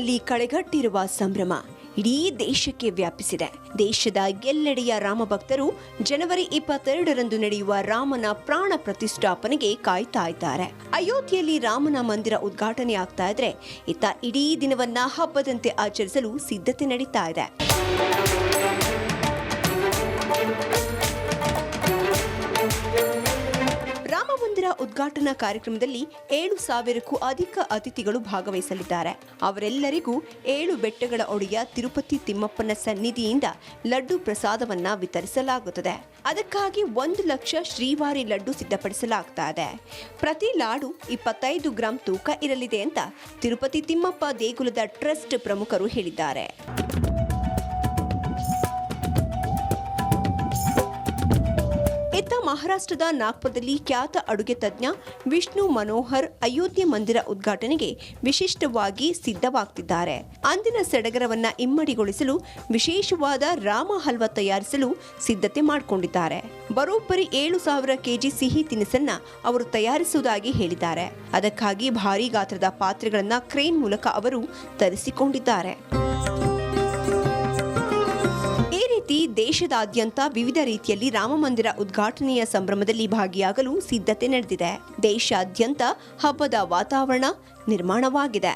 ನಾಡಿನಲ್ಲಿ ಕಳೆಗಟ್ಟಿರುವ ಸಂಭ್ರಮ ಇಡೀ ದೇಶಕ್ಕೆ ವ್ಯಾಪಿಸಿದೆ. ದೇಶದ ಎಲ್ಲೆಡೆಯ ರಾಮಭಕ್ತರು ಜನವರಿ 22ರಂದು ನಡೆಯುವ ರಾಮನ ಪ್ರಾಣ ಪ್ರತಿಷ್ಠಾಪನೆಗೆ ಕಾಯ್ತಾ ಇದ್ದಾರೆ. ಅಯೋಧ್ಯೆಯಲ್ಲಿ ರಾಮನ ಮಂದಿರ ಉದ್ಘಾಟನೆ ಆಗ್ತಾ ಇದ್ರೆ ಇತ್ತ ಇಡೀ ದಿನವನ್ನ ಹಬ್ಬದಂತೆ ಆಚರಿಸಲು ಸಿದ್ಧತೆ ನಡೀತಾ ಇದೆ. ಮಂದಿರ ಉದ್ಘಾಟನಾ ಕಾರ್ಯಕ್ರಮದಲ್ಲಿ 7,000ಕ್ಕೂ ಅಧಿಕ ಅತಿಥಿಗಳು ಭಾಗವಹಿಸಲಿದ್ದಾರೆ. ಅವರೆಲ್ಲರಿಗೂ 7 ಬೆಟ್ಟಗಳ ಒಡೆಯ ತಿರುಪತಿ ತಿಮ್ಮಪ್ಪನ ಸನ್ನಿಧಿಯಿಂದ ಲಡ್ಡು ಪ್ರಸಾದವನ್ನ ವಿತರಿಸಲಾಗುತ್ತದೆ. ಅದಕ್ಕಾಗಿ 1 ಲಕ್ಷ ಶ್ರೀವಾರಿ ಲಡ್ಡು ಸಿದ್ಧಪಡಿಸಲಾಗ್ತಾ ಇದೆ. ಪ್ರತಿ ಲಾಡು 25 ಗ್ರಾಂ ತೂಕ ಇರಲಿದೆ ಅಂತ ತಿರುಪತಿ ತಿಮ್ಮಪ್ಪ ದೇಗುಲದ ಟ್ರಸ್ಟ್ ಪ್ರಮುಖರು ಹೇಳಿದ್ದಾರೆ. ಇತ್ತ ಮಹಾರಾಷ್ಟ್ರದ ನಾಗ್ಪುರದಲ್ಲಿ ಖ್ಯಾತ ಅಡುಗೆ ತಜ್ಞ ವಿಷ್ಣು ಮನೋಹರ್ ಅಯೋಧ್ಯೆ ಮಂದಿರ ಉದ್ಘಾಟನೆಗೆ ವಿಶಿಷ್ಟವಾಗಿ ಸಿದ್ಧವಾಗ್ತಿದ್ದಾರೆ. ಅಂದಿನ ಸಡಗರವನ್ನ ಇಮ್ಮಡಿಗೊಳಿಸಲು ವಿಶೇಷವಾದ ರಾಮ ಹಲ್ವಾ ತಯಾರಿಸಲು ಸಿದ್ಧತೆ ಮಾಡಿಕೊಂಡಿದ್ದಾರೆ. ಬರೋಬ್ಬರಿ 7,000 ಕೆಜಿ ಸಿಹಿ ತಿನಿಸನ್ನ ಅವರು ತಯಾರಿಸುವುದಾಗಿ ಹೇಳಿದ್ದಾರೆ. ಅದಕ್ಕಾಗಿ ಭಾರೀ ಗಾತ್ರದ ಪಾತ್ರೆಗಳನ್ನ ಕ್ರೇನ್ ಮೂಲಕ ಅವರು ತರಿಸಿಕೊಂಡಿದ್ದಾರೆ. ದೇಶದಾದ್ಯಂತ ವಿವಿಧ ರೀತಿಯಲ್ಲಿ ರಾಮ ಮಂದಿರ ಉದ್ಘಾಟನೆಯ ಸಂಭ್ರಮದಲ್ಲಿ ಭಾಗಿಯಾಗಲು ಸಿದ್ಧತೆ ನಡೆದಿದೆ. ದೇಶಾದ್ಯಂತ ಹಬ್ಬದ ವಾತಾವರಣ ನಿರ್ಮಾಣವಾಗಿದೆ.